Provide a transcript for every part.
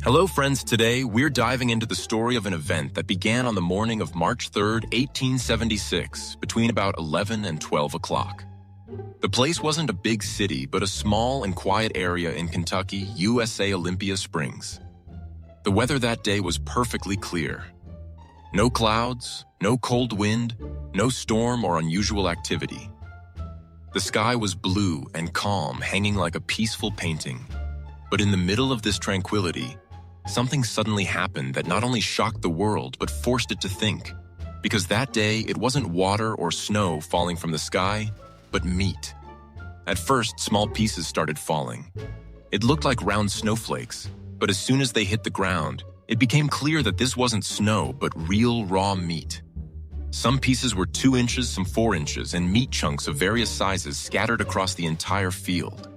Hello friends, today we're diving into the story of an event that began on the morning of March 3rd, 1876, between about 11 and 12 o'clock. The place wasn't a big city, but a small and quiet area in Kentucky, USA, Olympia Springs. The weather that day was perfectly clear. No clouds, no cold wind, no storm or unusual activity. The sky was blue and calm, hanging like a peaceful painting. But in the middle of this tranquility, something suddenly happened that not only shocked the world, but forced it to think. Because that day, it wasn't water or snow falling from the sky, but meat. At first, small pieces started falling. It looked like round snowflakes, but as soon as they hit the ground, it became clear that this wasn't snow, but real raw meat. Some pieces were 2 inches, some 4 inches, and meat chunks of various sizes scattered across the entire field.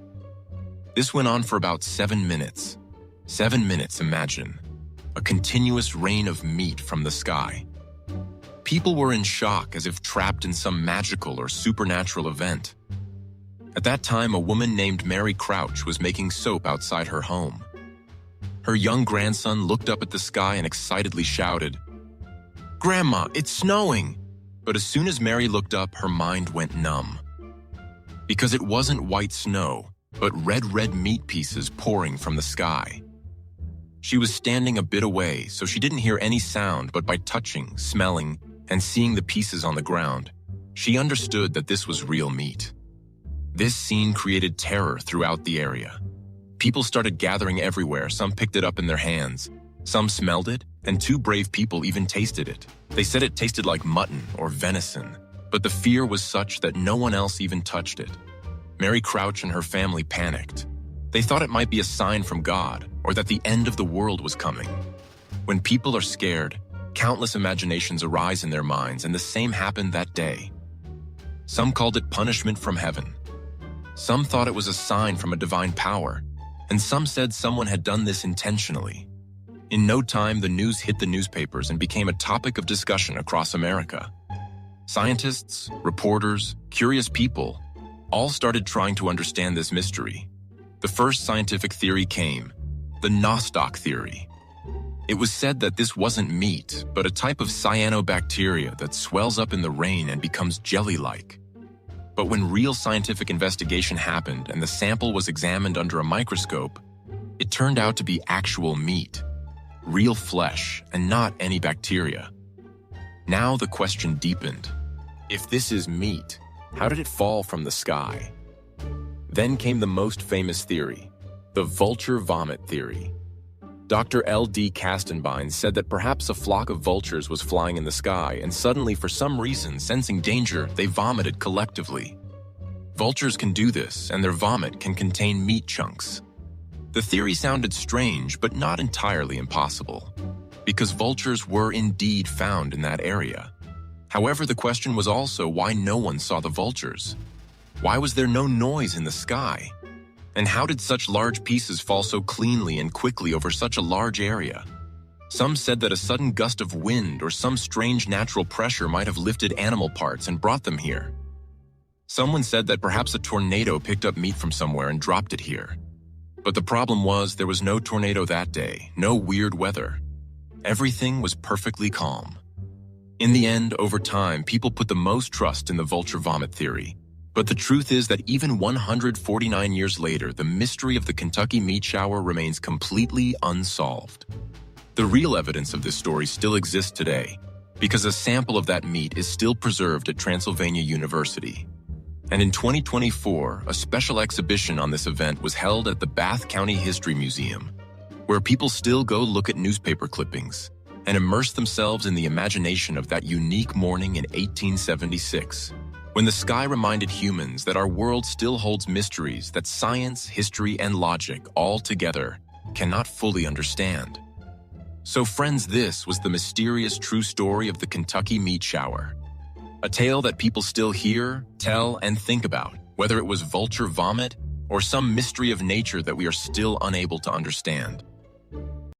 This went on for about 7 minutes. 7 minutes, imagine. A continuous rain of meat from the sky. People were in shock, as if trapped in some magical or supernatural event. At that time, a woman named Mary Crouch was making soap outside her home. Her young grandson looked up at the sky and excitedly shouted, "Grandma, it's snowing!" But as soon as Mary looked up, her mind went numb. Because it wasn't white snow, but red meat pieces pouring from the sky. She was standing a bit away, so she didn't hear any sound, but by touching, smelling, and seeing the pieces on the ground, she understood that this was real meat. This scene created terror throughout the area. People started gathering everywhere. Some picked it up in their hands. Some smelled it, and 2 brave people even tasted it. They said it tasted like mutton or venison, but the fear was such that no one else even touched it. Mary Crouch and her family panicked. They thought it might be a sign from God, or that the end of the world was coming. When people are scared, countless imaginations arise in their minds, and the same happened that day. Some called it punishment from heaven. Some thought it was a sign from a divine power, and some said someone had done this intentionally. In no time, the news hit the newspapers and became a topic of discussion across America. Scientists, reporters, curious people, all started trying to understand this mystery. The first scientific theory came, the nostoc theory. It was said that this wasn't meat, but a type of cyanobacteria that swells up in the rain and becomes jelly-like. But when real scientific investigation happened and the sample was examined under a microscope, it turned out to be actual meat, real flesh, and not any bacteria. Now the question deepened. If this is meat, how did it fall from the sky? Then came the most famous theory, the vulture vomit theory. Dr. L.D. Castenbein said that perhaps a flock of vultures was flying in the sky, and suddenly, for some reason, sensing danger, they vomited collectively. Vultures can do this, and their vomit can contain meat chunks. The theory sounded strange, but not entirely impossible, because vultures were indeed found in that area. However, the question was also why no one saw the vultures. Why was there no noise in the sky? And how did such large pieces fall so cleanly and quickly over such a large area? Some said that a sudden gust of wind or some strange natural pressure might have lifted animal parts and brought them here. Someone said that perhaps a tornado picked up meat from somewhere and dropped it here. But the problem was there was no tornado that day, no weird weather. Everything was perfectly calm. In the end, over time, people put the most trust in the vulture vomit theory. But the truth is that even 149 years later, the mystery of the Kentucky meat shower remains completely unsolved. The real evidence of this story still exists today, because a sample of that meat is still preserved at Transylvania University. And in 2024, a special exhibition on this event was held at the Bath County History Museum, where people still go look at newspaper clippings and immerse themselves in the imagination of that unique morning in 1876. When the sky reminded humans that our world still holds mysteries that science, history, and logic all together cannot fully understand. So friends, this was the mysterious true story of the Kentucky meat shower. A tale that people still hear, tell, and think about, whether it was vulture vomit or some mystery of nature that we are still unable to understand.